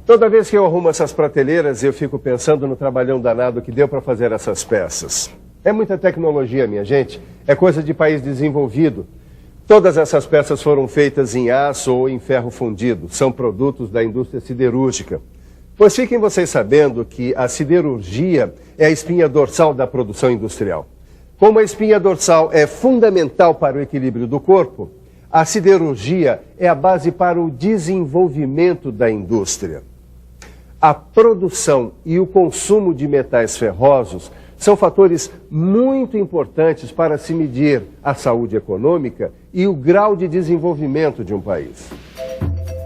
Toda vez que eu arrumo essas prateleiras, eu fico pensando no trabalhão danado que deu para fazer essas peças. É muita tecnologia, minha gente. É coisa de país desenvolvido. Todas essas peças foram feitas em aço ou em ferro fundido. São produtos da indústria siderúrgica. Pois fiquem vocês sabendo que a siderurgia é a espinha dorsal da produção industrial. Como a espinha dorsal é fundamental para o equilíbrio do corpo, a siderurgia é a base para o desenvolvimento da indústria. A produção e o consumo de metais ferrosos são fatores muito importantes para se medir a saúde econômica e o grau de desenvolvimento de um país.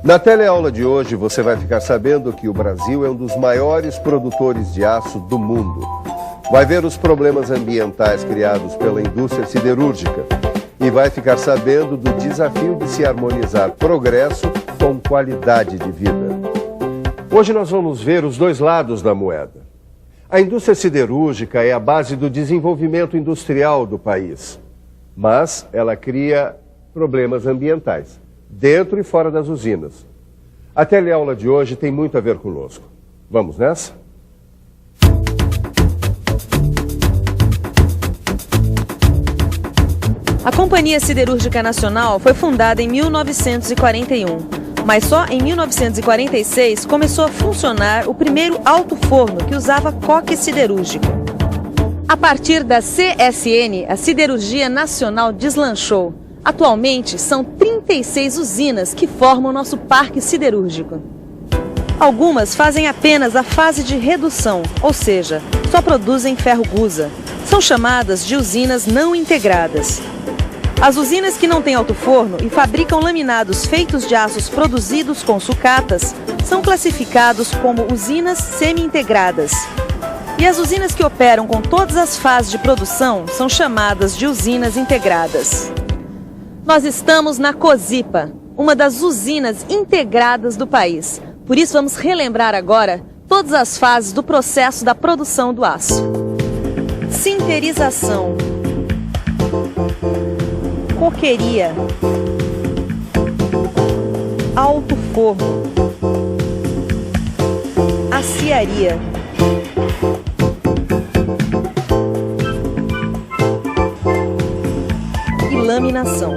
Na teleaula de hoje, você vai ficar sabendo que o Brasil é um dos maiores produtores de aço do mundo. Vai ver os problemas ambientais criados pela indústria siderúrgica e vai ficar sabendo do desafio de se harmonizar progresso com qualidade de vida. Hoje nós vamos ver os dois lados da moeda. A indústria siderúrgica é a base do desenvolvimento industrial do país, mas ela cria problemas ambientais, dentro e fora das usinas. A teleaula de hoje tem muito a ver conosco. Vamos nessa? A Companhia Siderúrgica Nacional foi fundada em 1941. Mas só em 1946 começou a funcionar o primeiro alto-forno que usava coque siderúrgico. A partir da CSN, a Siderurgia Nacional deslanchou. Atualmente, são 36 usinas que formam nosso parque siderúrgico. Algumas fazem apenas a fase de redução, ou seja, só produzem ferro-gusa. São chamadas de usinas não integradas. As usinas que não têm alto-forno e fabricam laminados feitos de aços produzidos com sucatas são classificados como usinas semi-integradas. E as usinas que operam com todas as fases de produção são chamadas de usinas integradas. Nós estamos na Cosipa, uma das usinas integradas do país. Por isso vamos relembrar agora todas as fases do processo da produção do aço. Sinterização. Coqueria, alto forno, aciaria, e laminação.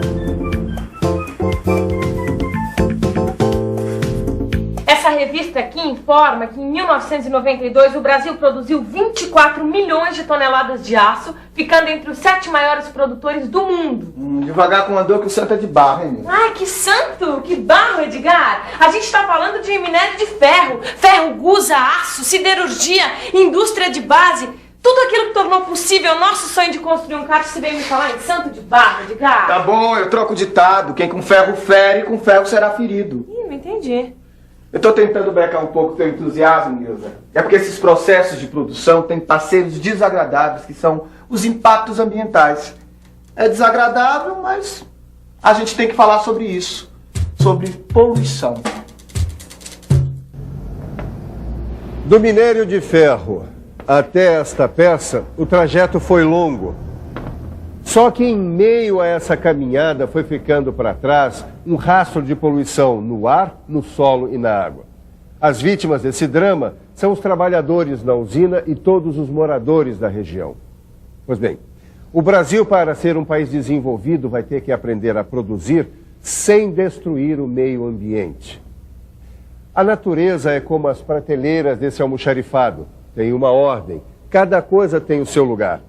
Essa revista aqui informa que em 1992 o Brasil produziu 24 milhões de toneladas de aço, ficando entre os 7 maiores produtores do mundo. Devagar com a dor que o santo é de barro, hein? Ai, que santo! Que barro, Edgar! A gente tá falando de minério de ferro, ferro-gusa, aço, siderurgia, indústria de base, tudo aquilo que tornou possível o nosso sonho de construir um kart. Você veio me falar em santo de barro, Edgar? Tá bom, eu troco o ditado. Quem com ferro fere, com ferro será ferido. Ih, não entendi. Eu tô tentando brecar um pouco o teu entusiasmo, Nilza. É porque esses processos de produção têm parceiros desagradáveis, que são os impactos ambientais. É desagradável, mas a gente tem que falar sobre isso, sobre poluição. Do minério de ferro até esta peça, o trajeto foi longo. Só que em meio a essa caminhada foi ficando para trás um rastro de poluição no ar, no solo e na água. As vítimas desse drama são os trabalhadores na usina e todos os moradores da região. Pois bem, o Brasil, para ser um país desenvolvido, vai ter que aprender a produzir sem destruir o meio ambiente. A natureza é como as prateleiras desse almoxarifado. Tem uma ordem, cada coisa tem o seu lugar.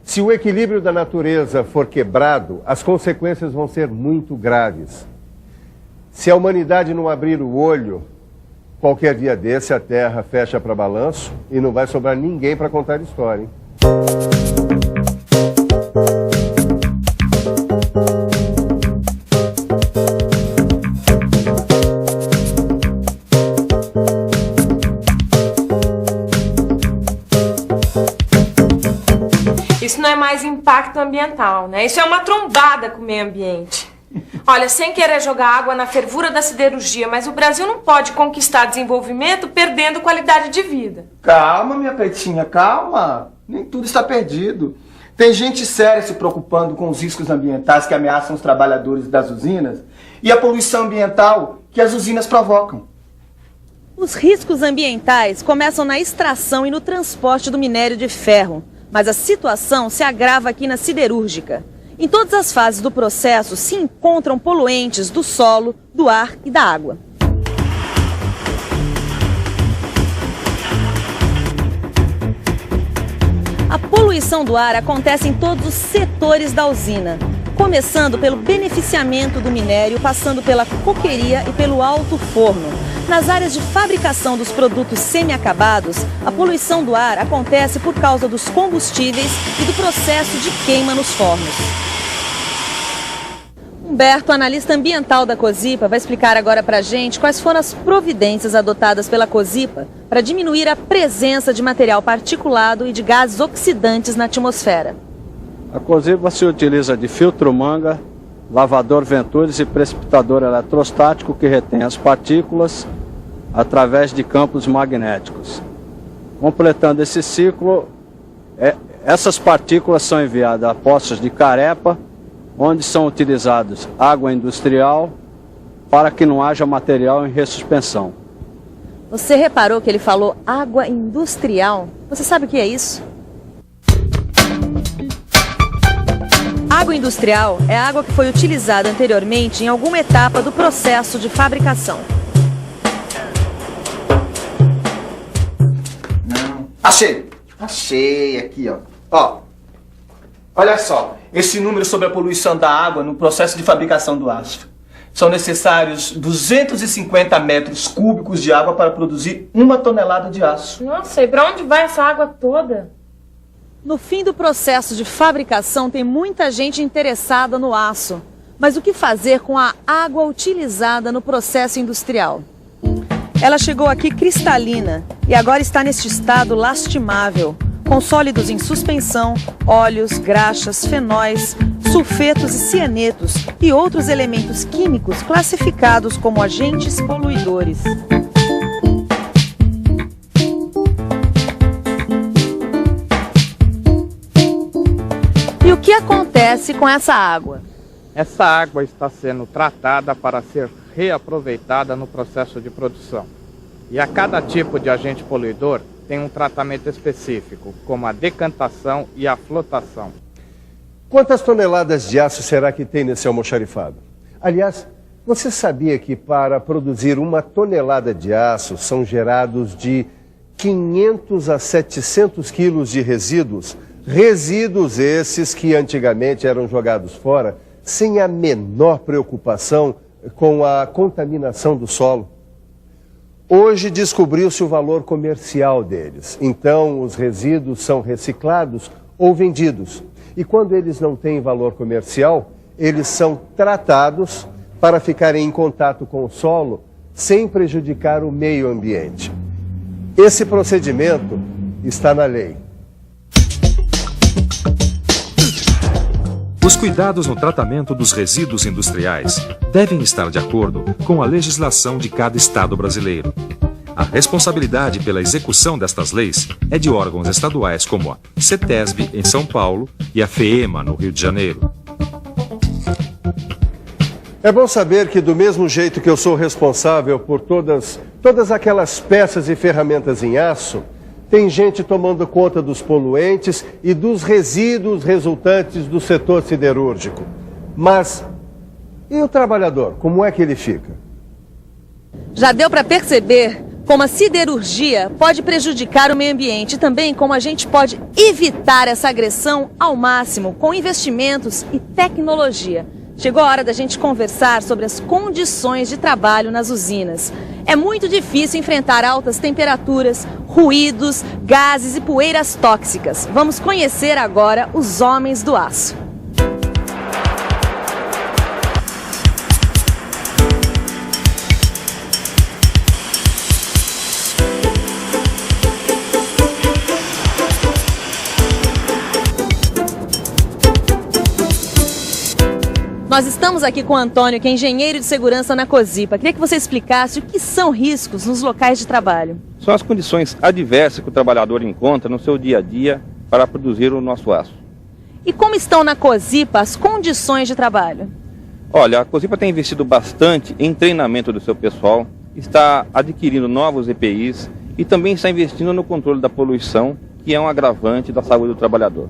Se o equilíbrio da natureza for quebrado, as consequências vão ser muito graves. Se a humanidade não abrir o olho, qualquer dia desse a Terra fecha para balanço e não vai sobrar ninguém para contar história, hein? Isso não é mais impacto ambiental, né? Isso é uma trombada com o meio ambiente. Olha, sem querer jogar água na fervura da siderurgia, mas o Brasil não pode conquistar desenvolvimento perdendo qualidade de vida. Calma, minha pretinha, calma. Nem tudo está perdido. Tem gente séria se preocupando com os riscos ambientais que ameaçam os trabalhadores das usinas e a poluição ambiental que as usinas provocam. Os riscos ambientais começam na extração e no transporte do minério de ferro, mas a situação se agrava aqui na siderúrgica. Em todas as fases do processo se encontram poluentes do solo, do ar e da água. A poluição do ar acontece em todos os setores da usina, começando pelo beneficiamento do minério, passando pela coqueria e pelo alto forno. Nas áreas de fabricação dos produtos semi-acabados, a poluição do ar acontece por causa dos combustíveis e do processo de queima nos fornos. Humberto, analista ambiental da Cosipa, vai explicar agora para a gente quais foram as providências adotadas pela Cosipa para diminuir a presença de material particulado e de gases oxidantes na atmosfera. A Cosipa se utiliza de filtro manga, lavador Ventures e precipitador eletrostático que retém as partículas através de campos magnéticos. Completando esse ciclo, essas partículas são enviadas a poços de carepa, onde são utilizados água industrial para que não haja material em ressuspensão. Você reparou que ele falou água industrial? Você sabe o que é isso? Água industrial é água que foi utilizada anteriormente em alguma etapa do processo de fabricação. Achei aqui, ó. Olha só, esse número sobre a poluição da água no processo de fabricação do aço. São necessários 250 metros cúbicos de água para produzir 1 tonelada de aço. Nossa, e para onde vai essa água toda? No fim do processo de fabricação tem muita gente interessada no aço. Mas o que fazer com a água utilizada no processo industrial? Ela chegou aqui cristalina e agora está neste estado lastimável, com sólidos em suspensão, óleos, graxas, fenóis, sulfetos e cianetos e outros elementos químicos classificados como agentes poluidores. E o que acontece com essa água? Essa água está sendo tratada para ser reaproveitada no processo de produção. E a cada tipo de agente poluidor tem um tratamento específico, como a decantação e a flotação. Quantas toneladas de aço será que tem nesse almoxarifado? Aliás, você sabia que para produzir 1 tonelada de aço são gerados de 500 a 700 quilos de resíduos? Resíduos esses que antigamente eram jogados fora sem a menor preocupação com a contaminação do solo. Hoje descobriu-se o valor comercial deles. Então, os resíduos são reciclados ou vendidos. E quando eles não têm valor comercial, eles são tratados para ficarem em contato com o solo sem prejudicar o meio ambiente. Esse procedimento está na lei. Os cuidados no tratamento dos resíduos industriais devem estar de acordo com a legislação de cada estado brasileiro. A responsabilidade pela execução destas leis é de órgãos estaduais como a CETESB, em São Paulo, e a FEEMA, no Rio de Janeiro. É bom saber que, do mesmo jeito que eu sou responsável por todas aquelas peças e ferramentas em aço, tem gente tomando conta dos poluentes e dos resíduos resultantes do setor siderúrgico. Mas e o trabalhador? Como é que ele fica? Já deu para perceber como a siderurgia pode prejudicar o meio ambiente e também como a gente pode evitar essa agressão ao máximo com investimentos e tecnologia. Chegou a hora da gente conversar sobre as condições de trabalho nas usinas. É muito difícil enfrentar altas temperaturas, ruídos, gases e poeiras tóxicas. Vamos conhecer agora os homens do aço. Nós estamos aqui com o Antônio, que é engenheiro de segurança na Cosipa. Queria que você explicasse o que são riscos nos locais de trabalho. São as condições adversas que o trabalhador encontra no seu dia a dia para produzir o nosso aço. E como estão na Cosipa as condições de trabalho? Olha, a Cosipa tem investido bastante em treinamento do seu pessoal está adquirindo novos EPIs e também está investindo no controle da poluição, que é um agravante da saúde do trabalhador.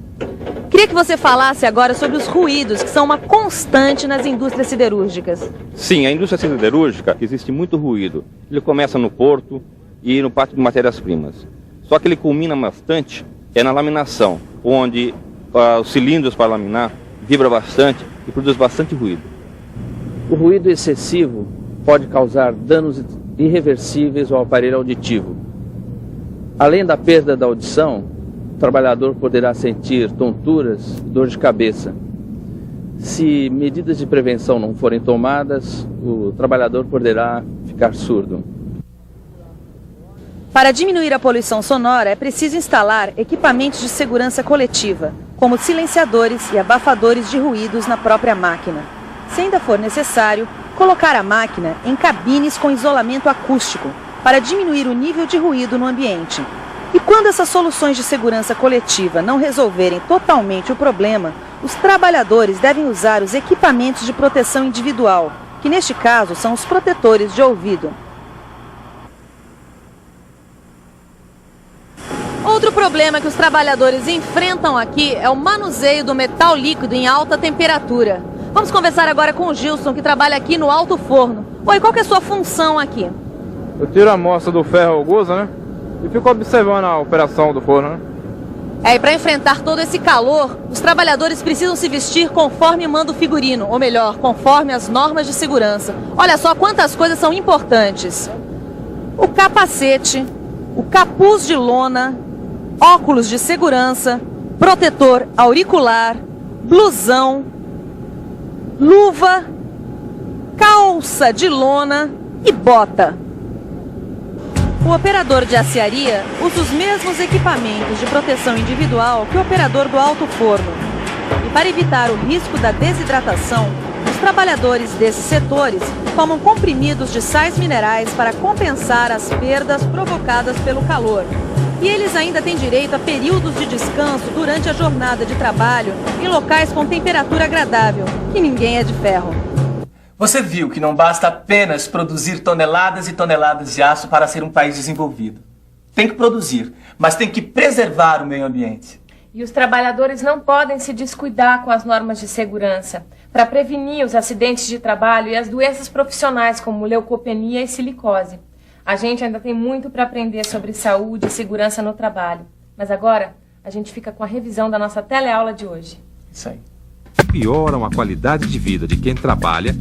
Queria que você falasse agora sobre os ruídos, que são uma constante nas indústrias siderúrgicas. Sim, a indústria siderúrgica existe muito ruído. Ele começa no porto e no pátio de matérias-primas. Só que ele culmina bastante na laminação, onde os cilindros para laminar vibram bastante e produz bastante ruído. O ruído excessivo pode causar danos irreversíveis ao aparelho auditivo. Além da perda da audição, o trabalhador poderá sentir tonturas e dor de cabeça. Se medidas de prevenção não forem tomadas, o trabalhador poderá ficar surdo. Para diminuir a poluição sonora, é preciso instalar equipamentos de segurança coletiva, como silenciadores e abafadores de ruídos na própria máquina. Se ainda for necessário, colocar a máquina em cabines com isolamento acústico, para diminuir o nível de ruído no ambiente. E quando essas soluções de segurança coletiva não resolverem totalmente o problema, os trabalhadores devem usar os equipamentos de proteção individual, que neste caso são os protetores de ouvido. Outro problema que os trabalhadores enfrentam aqui é o manuseio do metal líquido em alta temperatura. Vamos conversar agora com o Gilson, que trabalha aqui no alto forno. Oi, qual que é a sua função aqui? Eu tiro a amostra do ferro gusa, né? E fico observando a operação do forno, né? E para enfrentar todo esse calor, os trabalhadores precisam se vestir conforme manda o figurino, ou melhor, conforme as normas de segurança. Olha só quantas coisas são importantes. O capacete, o capuz de lona, óculos de segurança, protetor auricular, blusão, luva, calça de lona e bota. O operador de aciaria usa os mesmos equipamentos de proteção individual que o operador do alto forno. E para evitar o risco da desidratação, os trabalhadores desses setores tomam comprimidos de sais minerais para compensar as perdas provocadas pelo calor. E eles ainda têm direito a períodos de descanso durante a jornada de trabalho em locais com temperatura agradável, que ninguém é de ferro. Você viu que não basta apenas produzir toneladas e toneladas de aço para ser um país desenvolvido. Tem que produzir, mas tem que preservar o meio ambiente. E os trabalhadores não podem se descuidar com as normas de segurança para prevenir os acidentes de trabalho e as doenças profissionais como leucopenia e silicose. A gente ainda tem muito para aprender sobre saúde e segurança no trabalho. Mas agora, a gente fica com a revisão da nossa teleaula de hoje. Isso aí. Pioram a qualidade de vida de quem trabalha